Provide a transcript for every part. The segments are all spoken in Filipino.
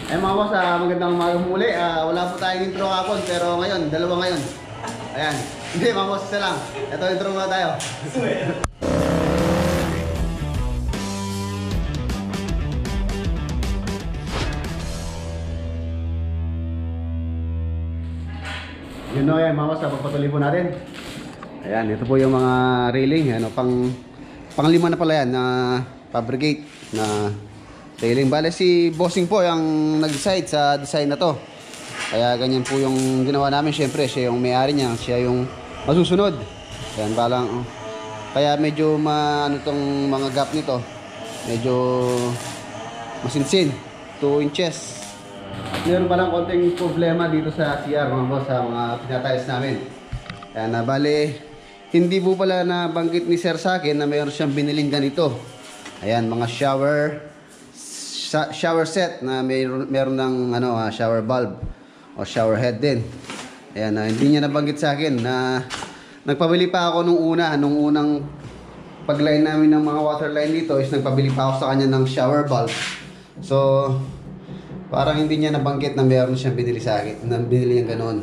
Ay mga boss, magandang umaga muli. Wala po tayong intro kapon, pero ngayon, dalawa ngayon. Ayan. Hindi mga boss, isa lang. Ito, intro muna tayo. Yun o yan mga boss, pagpatuloy po natin. Ayan, ito po yung mga railing. Ano, pang-lima na pala yan na fabricate na railing. Bale si Bossing po yung nag-decide sa design na to. Kaya ganyan po yung ginawa namin. Siyempre siya yung may-ari niya, siya yung masusunod. Ayan, balang. Kaya medyo ano tong mga gap nito. Medyo masinsin. 2 inches. At meron palang konting problema dito sa CR mga boss, sa mga pinatiles namin. Ayan, bale hindi po pala nabanggit ni Sir sa akin na mayroon siyang biniling ganito. Ayan, mga shower set na meron ng ano, shower bulb o shower head din. Ayan, hindi niya nabanggit sa akin na nagpabili pa ako nung unang pag-line namin ng mga water line dito is nagpabili pa ako sa kanya ng shower bulb. So parang hindi niya nabanggit na meron siyang binili sa akin, na binili yung ganoon.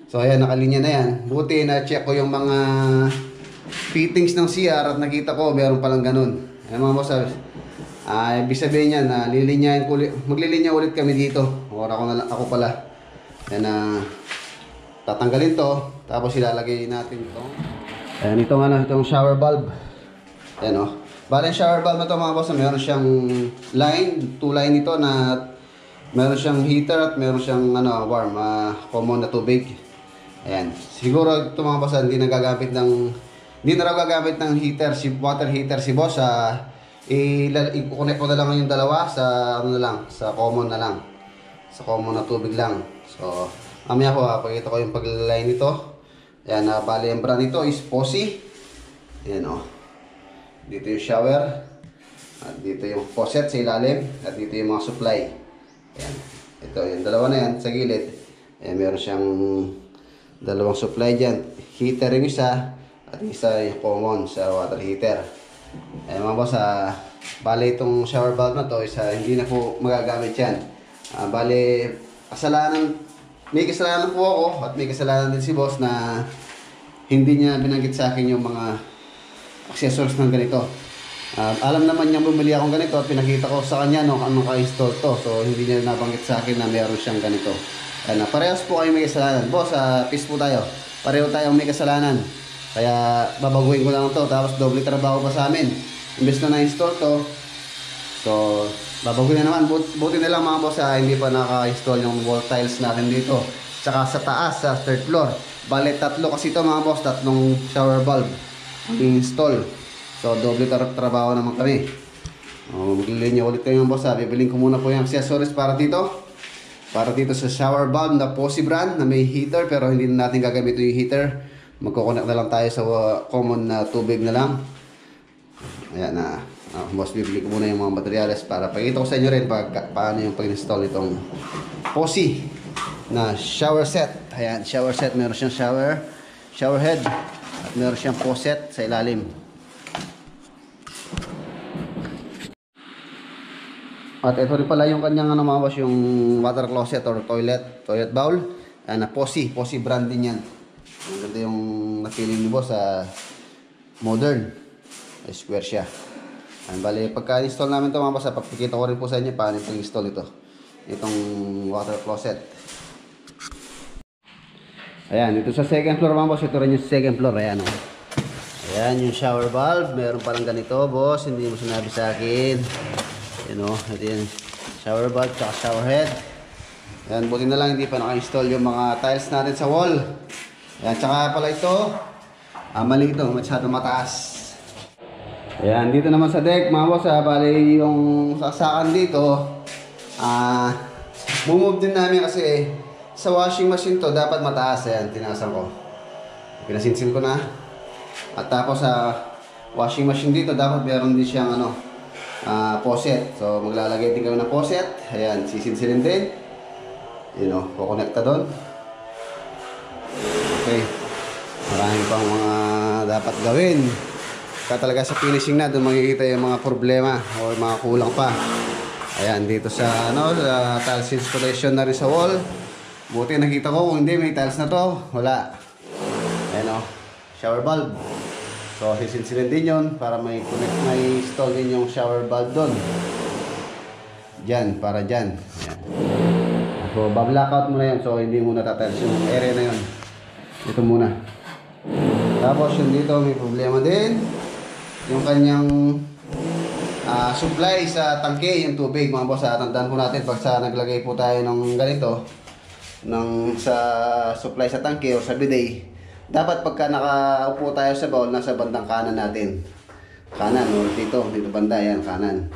So ayan, nakalinya na yan. Buti na check ko yung mga fittings ng CR at nakita ko meron palang ganun. Ayan mga boss, ibig sabihin yan na maglilinya ulit kami dito. Or ako pala. Ayan, tatanggalin to, tapos ilalagay natin ito. Ayan, itong shower bulb. Ayan o. Bale yung shower bulb na to mga boss, meron siyang line, 2 line ito na meron siyang heater at meron siyang warm, common na tubig. Ayan. Siguro ito mga boss, hindi na raw gagamit ng heater, water heater si boss. I-connect ko na lang yung dalawa sa sa common na lang. Sa common na tubig lang. So, mamaya ko pakita ko yung paglalay nito. Ayan, bali yung brand nito is Posi. Ayan o. Dito yung shower. At dito yung faucet sa ilalim. At dito yung mga supply. Ayan. Ito, yung dalawa na yan sa gilid. Ayan, meron siyang dalawang supply dyan. Heater yung isa. At isa yung common sa water heater. Ayan mga boss, bale itong shower bulb na to is hindi na po magagamit yan. Bale, may kasalanan po ako at may kasalanan din si boss na hindi niya binanggit sa akin yung mga accessories ng ganito. Alam naman niya bumili akong ganito at pinakita ko sa kanya nung ka-install to. So hindi niya nabanggit sa akin na mayroon siyang ganito. Ayan, parehas po kayo may kasalanan. Boss, peace po tayo. Pareho tayong may kasalanan. Kaya babaguhin ko lang to. Tapos doble trabaho pa sa amin. Imbes na na-install to, so babaguhin na naman. Buti na lang mga boss, hindi pa naka-install yung wall tiles natin dito. Tsaka sa taas, sa third floor. Bale, 3 kasi ito mga boss. 3 shower bulb i-install. So doble trabaho naman kami. Maglilinya ulit kayo mga boss. Bibiling ko muna po yung accessories para dito. Para dito sa shower bulb na Posi brand na may heater, pero hindi na natin gagamit yung heater. Magkoconnect na lang tayo sa common na tubig na lang. Ayan na. Boss, bibili ko muna yung mga materials para pakita ko sa inyo rin paano yung pag-install itong Posi na shower set. Ayan, shower set. Meron siyang shower head. At meron siyang faucet sa ilalim. At ito rin pala yung kanyang mga boss, yung water closet or toilet bowl. Na Posi brand din yan. Ang ganda yung napili ni boss sa modern. Square siya. Bali, pagka-install namin ito mga boss, papakita ko rin po sa inyo paano yung install ito. Itong water closet. Ayan, ito sa second floor mga boss, ito rin yung second floor. Ayan o. Ayan yung shower bulb. Meron palang ganito boss, hindi mo sinabi sa akin. Ito yung shower bulb at shower head. Ayan, buti na lang hindi pa naka-install yung mga tiles natin sa wall. Ayan, tsaka pala ito, mali ito, masyado mataas. Ayan, dito naman sa deck mga boss, bali yung saksakan dito, bumove din namin kasi sa washing machine to dapat mataas. Ayan, tinasan ko. Pinasinsin ko na. At tapos sa washing machine dito dapat meron din siyang faucet. So maglalagay din kami ng faucet. Ayan, sisinsilin din. Kukonekta doon. Okay. Marami pang mga dapat gawin. Kaya talaga sa finishing na doon makikita yung mga problema o mga kulang pa. Ayan, dito sa ano, sa tiles installation na rin sa wall. Buti nakita ko, kung hindi may tiles na to, wala. Ayan o, shower valve. So sisinsilin din yun para may connect, may install din yung shower valve doon. Diyan, para dyan. Ayan. So ba-blackout muna yan, so hindi muna tatiles yung area na yun. Ito muna. Tapos yung dito may problema din. Yung kanyang supply sa tangke, yung tubig mga boss. Tandaan po natin pag sa naglagay po tayo ng ganito, sa supply sa tangke o sa bidet, dapat pagka nakaupo tayo sa bowl, nasa bandang kanan natin. Kanan o dito banda yan, kanan.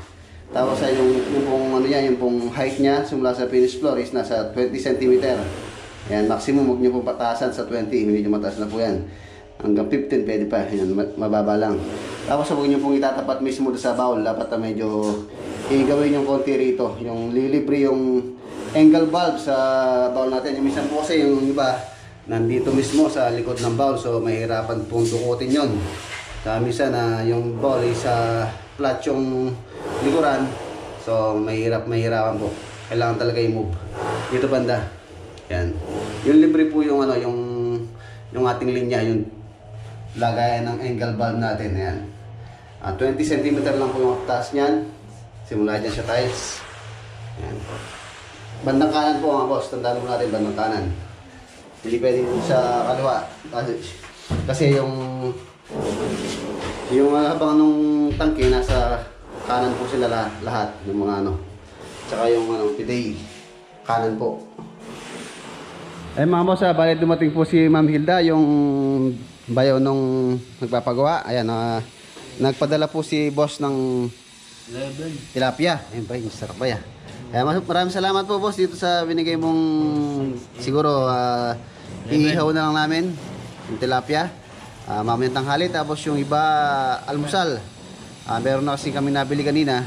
Tapos ay yung pong ano yan, yung pong height niya simula sa finished floor is nasa 20 cm. Yan, maximum huwag niyo pong patasan sa 20, medyo mataas na po yan. Hanggang 15 pwede pa, yan, mababa lang. Tapos huwag niyo pong itatapat mismo sa bowl, dapat na medyo igawin yung konti rito. Yung lilibre yung angle valve sa bowl natin. Yung minsan po kasi yung iba, nandito mismo sa likod ng bowl, so mahirapan pong dukutin yun. Minsan na yung bowl is flat yung likuran, so mahirapan po. Kailangan talaga i-move dito banda. Yan. Yung libre po yung ano, yung ating linya, yung lagayan ng angle valve natin. Yan. 20 cm lang po yung taas niyan. Simula dyan sa tiles. Yan. Bandang kanan po mga boss, tandaan mo natin bandang kanan. Hindi pwede po sa kaliwa. Kasi yung habang nung tangke nasa kanan po sila lahat ng mga ano. Tsaka yung ano, bidet kanan po. Eh mga boss, bali dumating po si Ma'am Hilda, yung bayo nung nagpapagawa. Ayan, nagpadala po si boss ng tilapia. Ayun ba, yung sarap ba ya? Maraming salamat po boss dito sa binigay mong siguro iihaw na lang namin yung tilapia. Mamayang tanghali, tapos yung iba almusal. Meron na kasi kami nabili kanina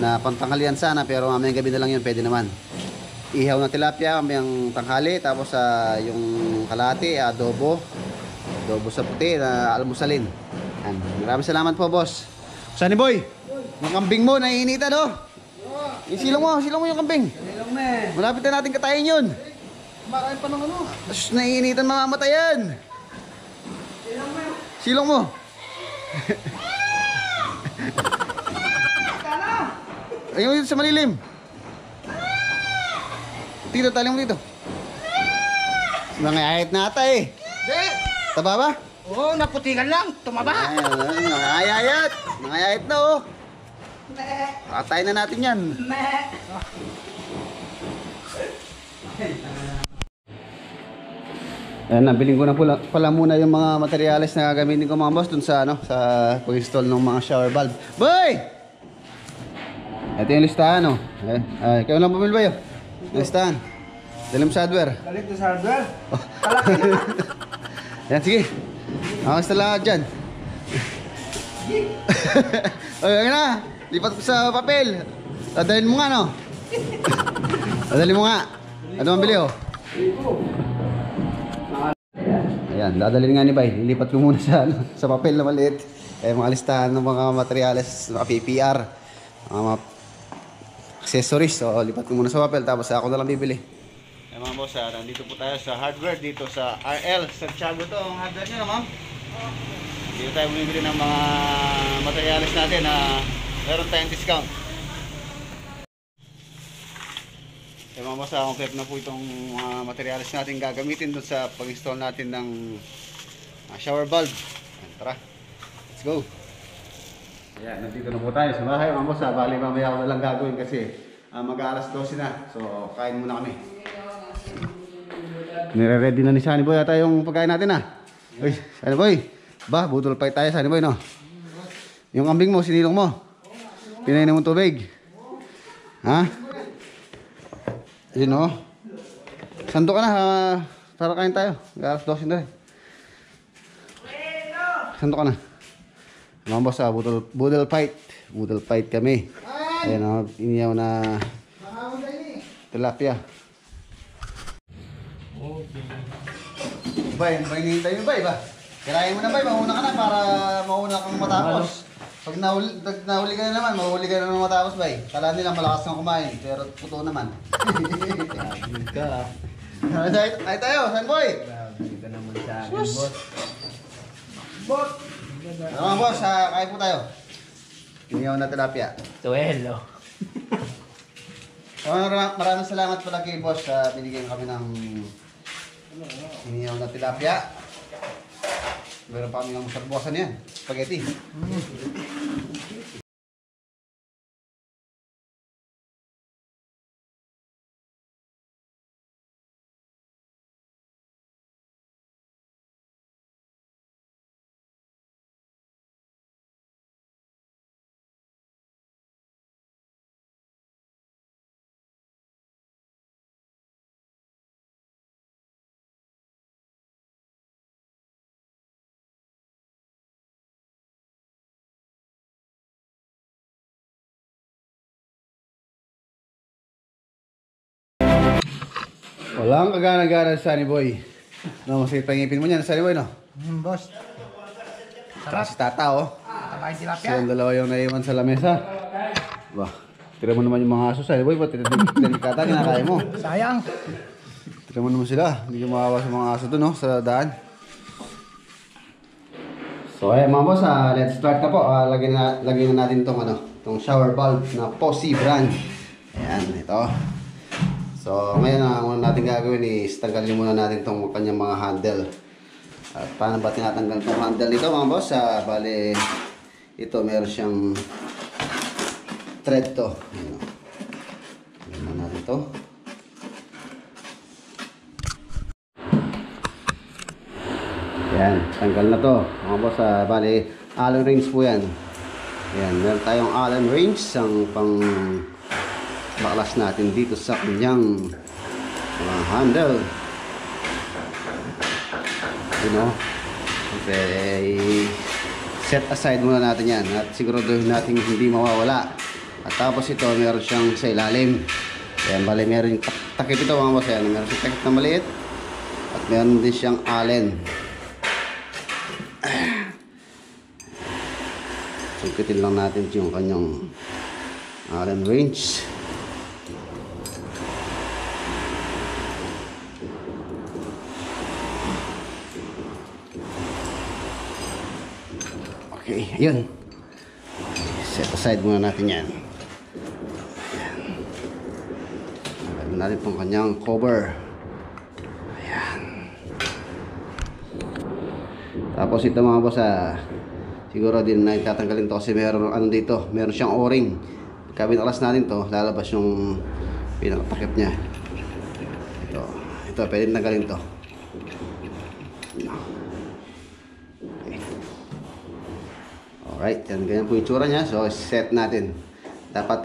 na pantanghalian sana, pero mamayang gabi na lang yun, pwede naman. Ihaw na tilapia mamayang tanghali, tapos yung kalahati, adobo sa puti na almusalin. Maraming salamat po boss. Sunny boy, yung kambing mo naiinitan oh. Silong mo yung kambing. Malapit na natin katayin yun. Kumakain pa ng ano. Tapos naiinitan, mamamatayan. Silong mo. Ayun dito sa malilim. Dito, tali mo dito. Nangayayat na ata eh. Taba ba? Oo, naputikan lang. Tumaba. Nangayayat. Nangayayat na oh. Patayin na natin yan. Ayan, nabiling ko na pala muna yung mga materyales na gagamitin ko mga boss dun sa pag-install ng mga shower valve. Boy! Ito yung listahan oh. Kayo lang pamil ba yun? Listahan. Dalim sa hardware. Galit na sa hardware. Kalaki. Ayan, sige. Nakakasta lang dyan. Ayan na. Lipat ko sa papel. Dadalhin mo nga no? Dadalhin mo nga. Ano ang bili oh? Ayan, dadalhin nga ni Bay. Ilipat ko muna sa papel na maliit. Mga listahan ng mga materyales, mga PPR, mga accessories. So, lipat ko muna sa papel, tapos ako na lang bibili. Mga boss, nandito po tayo sa hardware dito sa RL Santiago to. Ang hardware nyo na ma'am? Dito tayo bumibili ng mga materyales natin na meron tayong discount. Mga boss, complete na po itong materials natin gagamitin doon sa pag-install natin ng shower valve. Tara, let's go. Ayan, nandito na po tayo sa bahay mga boss. Bali mamaya ako na lang gagawin kasi mag-aalas 12 na. So kain muna kami. Nire-ready na ni Sunny Boy ata yung pagkain natin Uy, Sunny Boy. Ba, budol pa tayo Sunny Boy no? Yung kambing mo, sinilong mo. Pinainom mong tubig. Ha? Yun o. Sando ka na para kain tayo. Alas 12 na rin. Sando ka na. Mga boss budol fight. Budol fight kami. Ayan o. Iniyaw na tilapia. Bay, hinihintay mo bay ba? Kirahin mo na bay. Mauna ka na para mauna kang matapos. Pag nahuli ka na naman, mahuli ka na naman matapos ba eh. Kala nila malakas kang kumain, pero puto naman. Grabe ka. Ay tayo, San Boy! Grabe ka naman sa akin, boss. Boss! Ano mga boss, kain po tayo. Iniyaw na tilapia. Tuelo. Maraming salamat pala kay boss sa binigyan kami ng iniyaw na tilapia. Meron pa kami ng sarbosan yan. Spaghetti. Walang kagana-gana sa Sunny Boy. No, masakit pa ngipin mo niyan, Sunny Boy, no? Boss. Sarap. Si Tata, oh. Tabay tilapia. Silang dalawa yung naiwan sa lamesa. Ba, tira mo naman yung mga aso, Sunny Boy. Ba't delikata, kinakain mo? Sayang. Tira mo naman sila. Hindi ka makawa sa mga aso doon, no? Sa daan. So, ayan mga boss, let's start na po. Lagyan na natin itong, itong shower bulb na Posi brand. Ayan, ito. So, ngayon ang una natin gagawin is tanggalin muna natin itong kanyang mga handle. At paano ba tinatanggal itong handle nito mga boss? Bale, ito meron siyang thread to. Ayan, tanggalin na natin ito. Ayan, tanggal na to mga boss. Bale, Allen wrench po yan. Ayan, meron tayong Allen wrench ang pang baklas natin dito sa kanyang handle. You know, okay, set aside muna natin yan at siguraduhin natin hindi mawawala. At tapos ito meron siyang sa ilalim. Ayan, bali meron yung takip ito mga boss. Ayan, meron siyang takip na maliit at meron din siyang Allen. Sungkitin lang natin yung kanyang Allen wrench. Okay, yun. Set aside muna natin yan. Ayan. Lagyan natin itong kanyang cover. Ayan. Tapos ito mga boss, siguro din na tatanggalin to kasi meron dito, meron siyang o-ring. Pagka binaklas natin to, lalabas yung pinakatakip niya. Ito pwede tanggalin to. Alright, yan, ganyan po yung tsura niya. So, set natin. Dapat,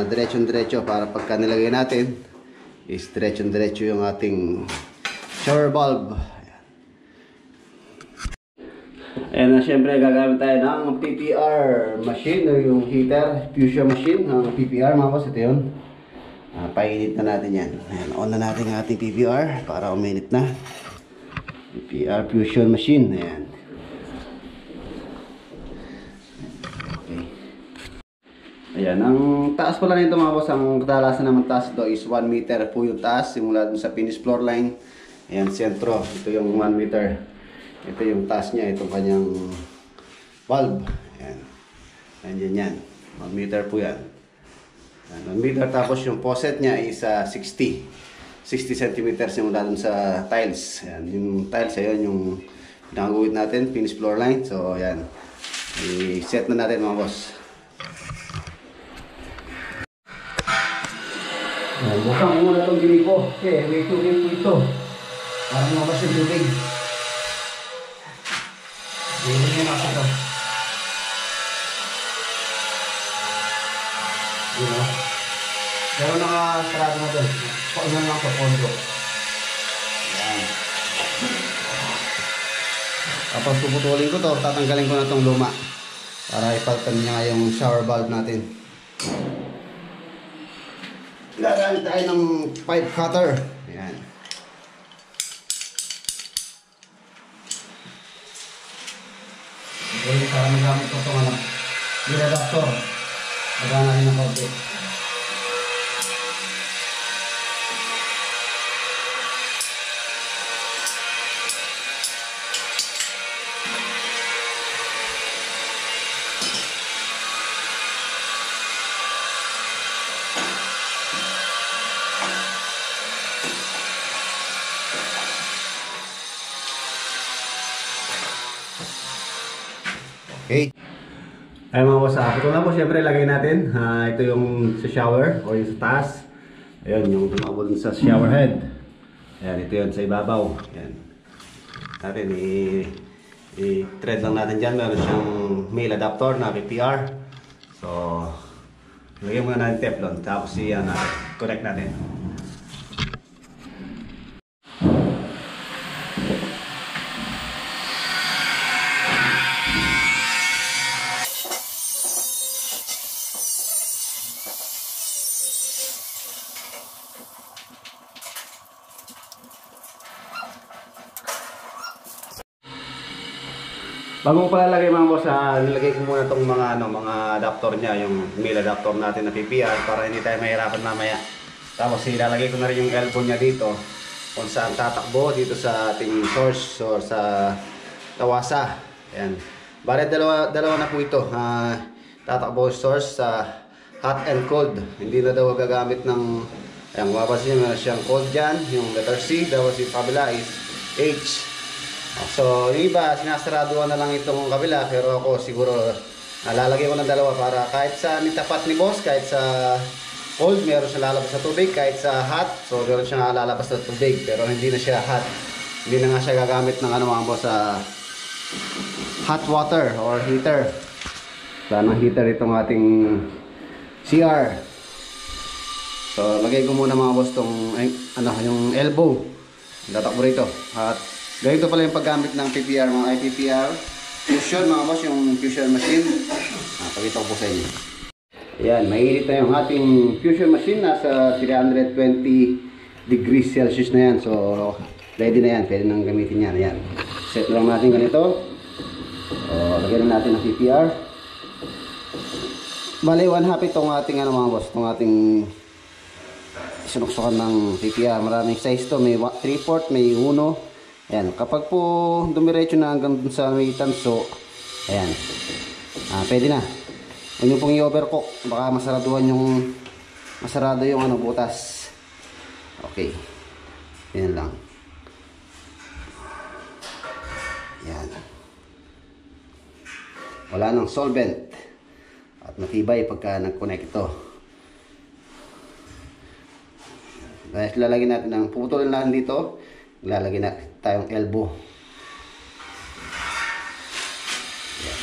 diretsyon-diretso para pagka nilagay natin, is diretsyon-diretso yung ating shower bulb. Ayan na, syempre, gagamit tayo ng PPR machine, yung heater, fusion machine, ng PPR, mga boss, ito yun. Painit na natin yan. Ayan, on na natin ang ating PPR para uminit na. PPR fusion machine, ayan. Ayan, ang taas pala nito mga boss, ang kadalasan naman taas ito is 1 meter po yung taas, simula dun sa finish floor line. Ayan, sentro, ito yung 1 meter. Ito yung taas niya, itong kanyang bulb. Ayan, nandiyan yan, 1 meter po yan. Ayan, 1 meter, tapos yung faucet niya is 60 centimeters simula dun sa tiles. Ayan, yung tiles, ayan yung pinakaguhit natin, finish floor line. So, ayan, i-set na natin mga boss. Bukang muna itong gini ko. Okay, may tubig po ito. Para lumabas yung tubig. Hindi nyo nasa ito. Pero nakasarado na doon. Paunan lang sa pondo. Ayan. Tapos puputulin ko to, tatanggalin ko na itong luma. Para ipalitan niya yung shower valve natin. Gagamit tayo ng pipe cutter. Ayan. Okay, para magamit ko itong ano, yung adapter. Magana rin ng konti. Okay. Ay mga boss, ito na po siyempre lagay natin. Ito yung sa shower o yung sa taas. Ayun, yung tumabol sa shower head. Ayan, ito yun sa ibabaw. Ayan. Natin, i-thread lang natin dyan. Meron siyang male adapter na PPR. So, lagyan muna natin Teflon. Tapos connect natin. Bago ko pala lagay mga boss, nilagay ko muna itong mga adapter niya, yung male adapter natin na PPR para hindi tayo mahirapan mamaya. Tapos ilalagay ko na rin yung elbow niya dito kung saan tatakbo dito sa ating source or sa tawasa. Ayan. Bale dalawa na po ito. Tatakbo source sa hot and cold. Hindi na daw gagamit ng, ayan, mapapansin nyo na siyang cold dyan, yung letter C, tapos yung kabila is H. So, yung iba, sinasaraduan na lang itong kabila, pero ako siguro lalagay ko ng dalawa para kahit sa tapat ni boss, kahit sa cold, meron siya lalabas sa tubig, kahit sa hot, so meron siya lalabas sa tubig, pero hindi na siya hot. Hindi na nga siya gagamit ng mga boss sa hot water or heater. Sana heater itong ating CR. So, lagay ko muna mga boss tong, yung elbow. Tatakbo rito. At ganito pala yung paggamit ng PPR, mga IPPR Fusion mga boss, yung Fusion machine. Pakita ko po sa inyo. Ayan, mainit na yung ating Fusion machine. Nasa 320 degrees Celsius na yan. So, ready na yan. Pwede nang gamitin yan. Ayan. Set lang natin ganito. Lagyan na natin ng PPR. Bale, 1/2 itong ating mga boss. Itong ating sinuksukan ng PPR. Maraming size to. May 3/4, may 1. Ayan, kapag po dumiretso na hanggang dun sa may tanso, ayan, pwede na. Huwag nyo pong i-overcook, baka masarado yung butas. Okay, yan lang. Yan. Wala nang solvent at matibay pagka nag-connect ito. Dahil lalagyan natin ng, puputulin natin dito, lalagyan na tayong elbow. Yan.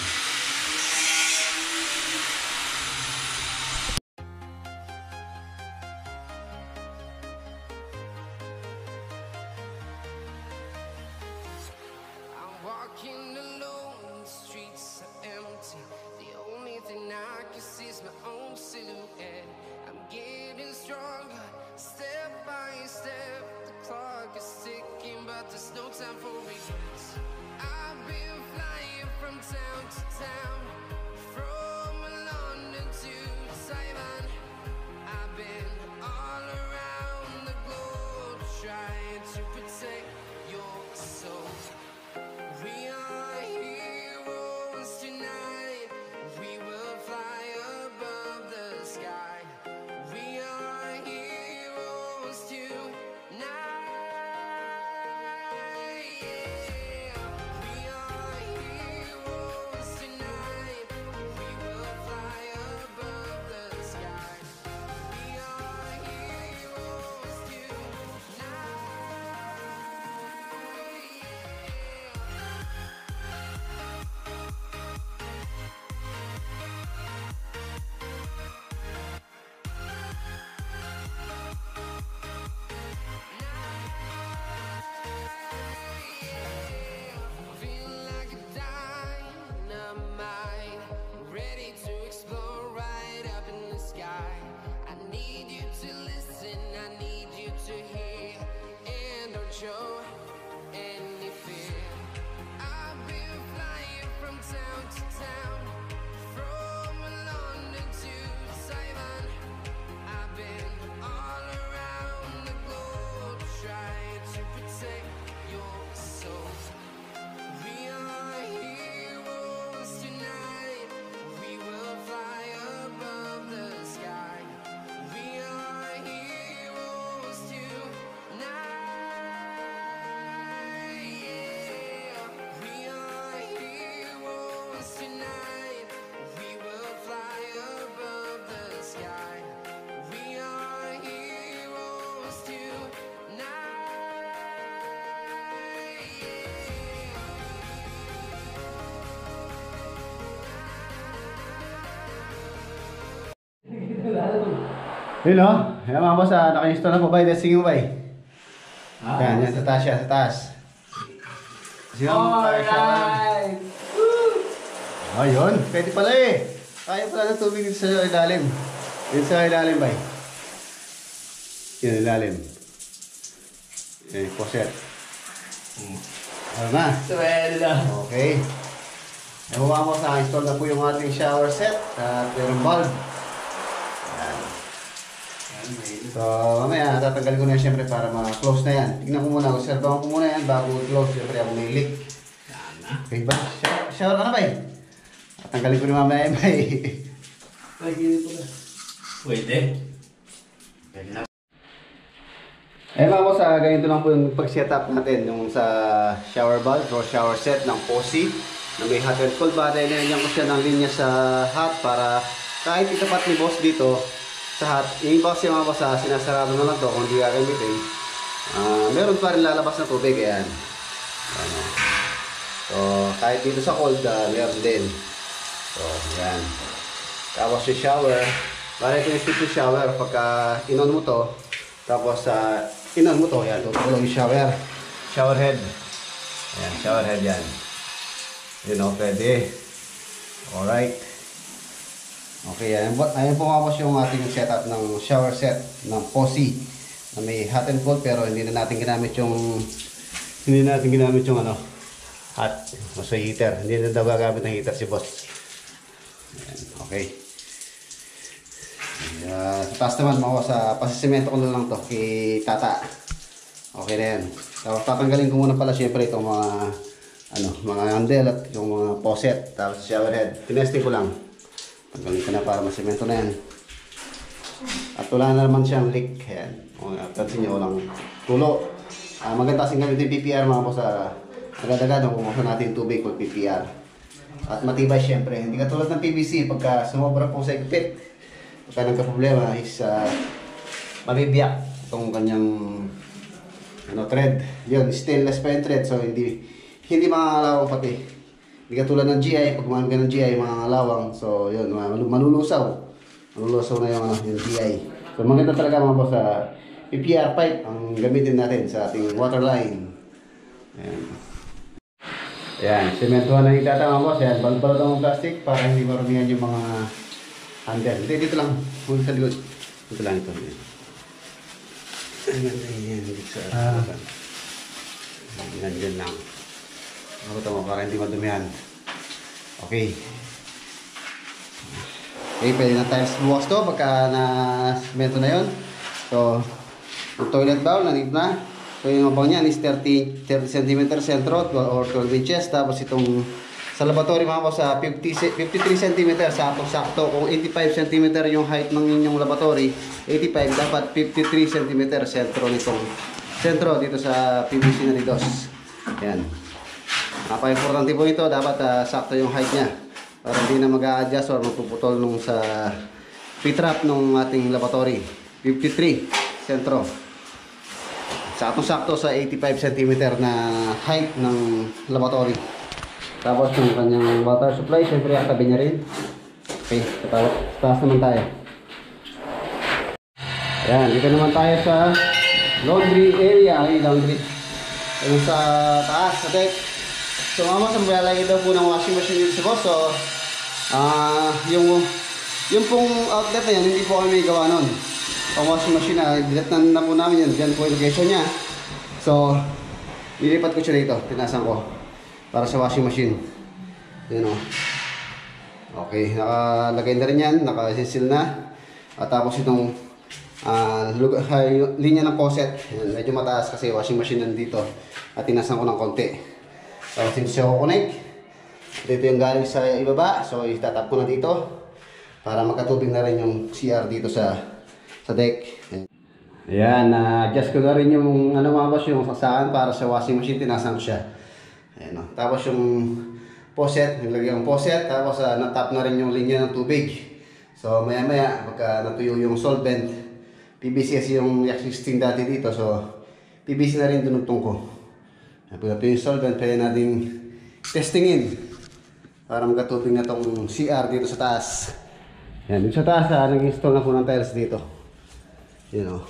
I'm walking alone, the streets are empty. The only thing I can see is my own silhouette. I'm getting stronger, step by step. The clock is ticking, but there's no time for me. Yun o. Yan mga boss, naka-install na po ba? Testing mo ba eh? Yan, yan, sa taas siya, sa taas. Alright! Ayun, pwede pala eh. Kaya pala ng tubig dito sa ilalim. Dito sa ilalim ba eh? Yan, ilalim. Yan, poset. Ano na? Swela! Okay. Ewan mga boss, naka-install na po yung ating shower set at yung bulb. Yan. So, mamaya, tatanggalin ko na yan siyempre para ma-close na yan. Tignan ko muna, observahan ko muna yan bago i-close. Siyempre ako may leak. Okay ba? Shower ka na ba eh? Tatanggalin ko na mamaya yan ba eh? Ay, gini pala. Pwede. Eh mga boss, ganito lang po yung pag-setup natin yung sa shower bulb o shower set ng Posi na may hot and cold. Nilagyan ko siya ng linya sa hot para kahit itapat ni boss dito sa hot, yung box yung mga boss, sinasarado na lang to kung hindi gagamitin. Meron pa rin lalabas na tubig, ayan. Ano. So kahit dito sa cold, meron din. So ayan. Tapos yung shower, para ito yung switch yung shower pagka inon mo to. Tapos inon mo to, yan, tutulong yung shower. Shower head. Ayan, shower head yan. Yun o, pwede. Alright. Okay, ayan po mga boss yung ating setup ng shower set ng Posi. Na may hot and cold pero hindi na natin ginamit yung ano, hot. O sa heater. Hindi na daw gagamit ng heater si boss. Ayan, okay. Sa taas naman mga boss, pasisemento ko na lang to kay tata. Okay na yan. Tapos tatanggalin ko muna pala syempre itong mga handle at yung mga poset. Tapos shower head. Tinesting ko lang. Tanggalin ko na para masemento na yan. At wala na naman siyang leak. Ayan. Pansin nyo, walang tulo. Maganda kasing gamitin PPR mga boss. Agad-agad kung buksan natin tubig pag PPR. At matibay syempre. Hindi katulad ng PVC. Pagka sumobra po sa igpit, pagka nagka-problema is mabibiyak itong kanyang thread. Yun, stainless pa yung thread. So hindi makakalawang pati. Hindi katulad ng GI. Pag gumamit ka ng GI, makakalawang. So yun, malulusaw. Malulusaw na yung GI. So maganda talaga mga boss sa PPR pipe ang gamitin natin sa ating water line. Ayan. Ayan, sementuhan na yung data mga boss. Ayan, balbalot ang plastic para hindi marumihan yung mga handle. Hindi, dito lang. Huwag sa likod. Dito lang ito. Ayan, dito sa Ayan lang. Ano ito mo para hindi madumihan. Okay. Okay, pwede na tayo bukas to pagka na-semento na yun. So, yung toilet bowl, nandito na. So, yung abang niyan is 30 cm sentro or 12 inches. Tapos itong sa laboratory mga boss, 53 cm, sakto-sakto. Kung 85 cm yung height ng inyong laboratory, 85, dapat 53 cm sentro dito sa PVC na lidos. Yan. Napaka-importante po ito, dapat sakto yung height niya. Para hindi na mag-a-adjust or magpuputol nung sa P-trap nung ating laboratory. 53 sentro. Sakto-sakto sa 85 cm na height ng laboratory. Tapos yung kanyang water supply, syempre katabi niya rin. Okay, taas naman tayo. Ayan, dito naman tayo sa laundry area. Ay, laundry. Ayun sa taas, sa deck. So mama, maglalagay daw po ng washing machine dito sa boss. So, yung pong outlet na yan, hindi po kami may gawa nun. Ang washing machine dilat na po namin yan. Diyan po yung location niya. So, nilipat ko siya dito. Tinasan ko. Para sa washing machine. Yun o. Okay, nakalagay na rin yan. Nakasinsil na. At tapos itong linya ng faucet. Yan, medyo mataas kasi washing machine nandito. At tinasan ko ng konti. Tapos hindi siya kukonek. Dito yung galing sa ibaba. So itatap ko na dito. Para magkatubig na rin yung CR dito sa deck. Ayan, adjust ko na rin yung mga boss, yung saksakan para sa washing machine. Tinasan ko siya. Ayan o. Tapos yung faucet, nilagyan yung faucet. Tapos natap na rin yung linya ng tubig. So maya maya, pagka natuyo yung solvent, PVC kasi yung existing dati dito. So PVC na rin dunutong ko. Pagka yung solvent, pwede natin testingin para magkatubig na itong CR dito sa taas. Yan, dito sa taas, nag-install na po ng tiles dito. You know.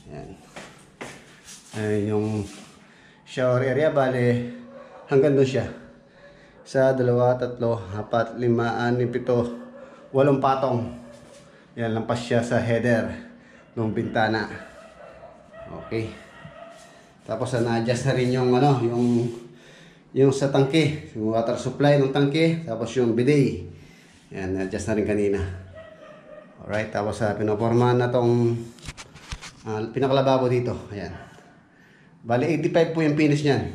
Yan. Ayan yung shower area. Bale, hanggang doon siya. 1, 2, 3, 4, 5, 6, 7, 8 patong. Yan, lampas siya sa header ng bintana. Okay. Tapos na-adjust na rin yung ano, yung sa tangke, yung water supply ng tangke, tapos yung bidet. Yan, na-adjust na rin kanina. Alright, tapos pinopormahan na tong pinakalababo dito. Ayan. Bali 85 po yung finish niyan.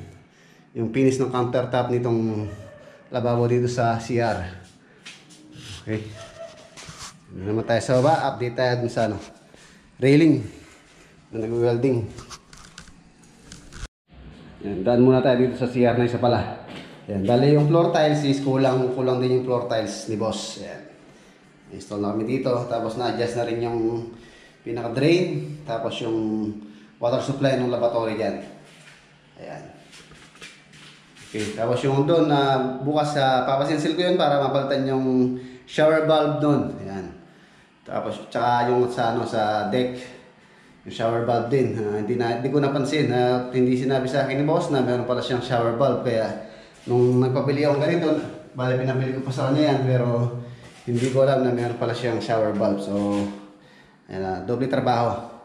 Yung finish ng countertop nitong lababo dito sa CR. Okay. Naman tayo sa baba, update tayo dun sa ano, railing na nag-welding. Yan, daan muna tayo dito sa CR na isa pala. Yan, dali yung floor tiles is kulang din yung floor tiles ni boss. Yan. Install na kami dito, tapos na-adjust na rin yung pinaka-drain, tapos yung water supply ng lavatory dyan. Ayan. Okay, tapos yung doon na bukas papasinsil ko yun para mapalitan yung shower valve doon. Ayan. Tapos tsaka yung sa deck, yung shower valve din. Hindi ko napansin hindi sinabi sa akin ni boss na meron pala siyang shower valve, kaya nung nagpabili ako ganito, bale pinabili ko pa sa kanya yan, pero hindi ko alam na meron pala siyang shower valve. So ayan, doble trabaho.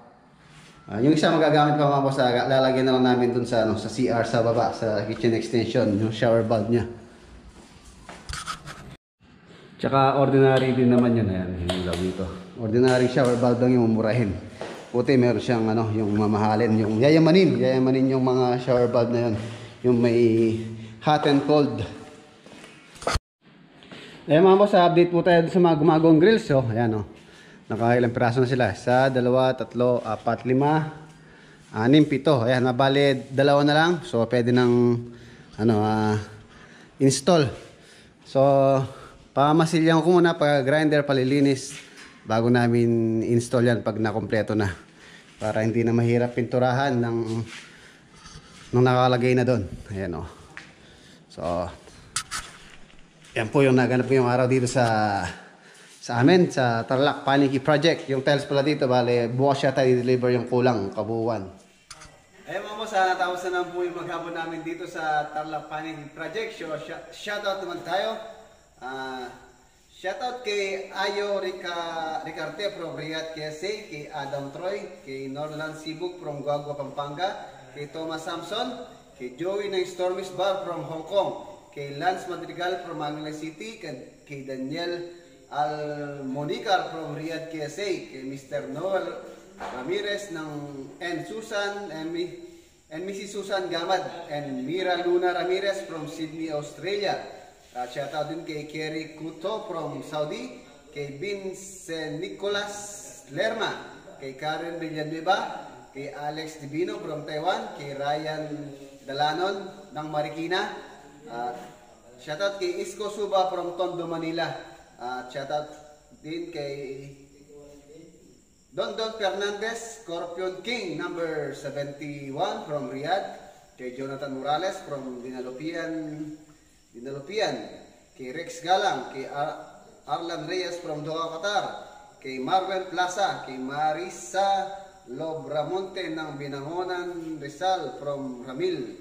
Yung isa magagamit pa mga boss, lalagyan na lang namin dun sa sa CR sa baba, sa kitchen extension, yung shower valve niya. Tsaka ordinary din naman yun. Ayan, yung love dito. Ordinary shower valve lang yung mumurahin. Puti meron siyang yung mamahalin, yung yayamanin yung mga shower valve na yun. Yung may hot and cold. Ayan mga boss, update po tayo sa mga gumagawang grills. So, ayan nakailang piraso na sila. 1, 2, 3, 4, 5, 6, 7. Ayan, nabali 2 na lang. So, pwede nang install. So, pamasilyan ko muna pag grinder, palilinis bago namin install yan pag nakompleto na, para hindi na mahirap pinturahan ng nakalagay na doon. Ayan So yan po yung naganap ko yung araw dito sa amin sa Tarlac Panicky Project. Yung tiles pala dito, bale bukas siya tayo i-deliver yung kulang kabuuan. Ayun mga boss, natapos na po yung maghapon namin dito sa Tarlac Panicky Project. So, shoutout naman tayo. Shoutout kay Ayo Ricarte from Riyadh, KSA, kay Adam Troy, kay Norland Sibuk from Guagua, Pampanga, kay Thomas Samson, kay Joey ng Stormy's Bar from Hong Kong, kay Lance Madrigal from Manila City, kay Daniel Almonicar from Riyadh, KSA, kay Mr. Noel Ramirez and Mrs. Susan Gamad and Mira Luna Ramirez from Sydney, Australia. Shoutout din kay Kerry Kuto from Saudi, kay Vincent Nicolas Lerma, kay Karen Villanueva, kay Alex Divino from Taiwan, kay Ryan Dalanon ng Marikina. Shoutout kay Isko Suba from Tondo, Manila. Shoutout din kay Don Fernandez, Scorpion King number 71 from Riyadh, kay Jonathan Morales from Dinalupian, kay Rex Galang, kay Arlan Reyes from Doha, Qatar, kay Marvel Plaza, kay Marisa Lobramonte ng Binangonan, Rizal from Ramil.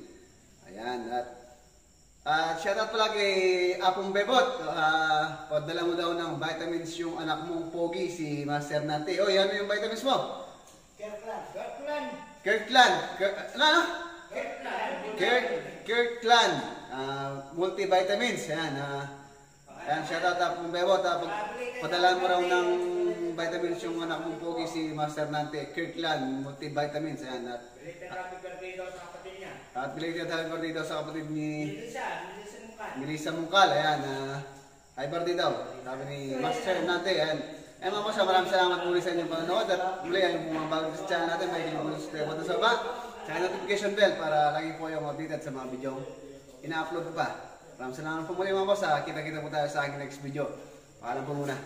Ayan, at shoutout pala kay Apong Bebot. Padala mo daw ng vitamins yung anak mong pogi, si Master Nante. Oh, yan yung vitamins mo? Kirkland multivitamins. Ayan, shoutout Apong Bebot. Padala mo raw ng vitamins yung anak mong pogi, si Master Nante. Kirkland multivitamins. Ayan, at belated happy birthday daw sa kapatid ni Melissa Mungkal. Ayan, happy birthday daw, sabi ni Master Nante. Ayan, mga boss, maraming salamat muli sa inyong panonood. At muli, yung mga bago sa channel natin, may subscribe button sa baba, tsaka notification bell para lagi po yung updated sa mga video ina-upload pa. Maraming salamat po muli mga boss. Kita-kita po tayo sa aking next video. Paalam po muna.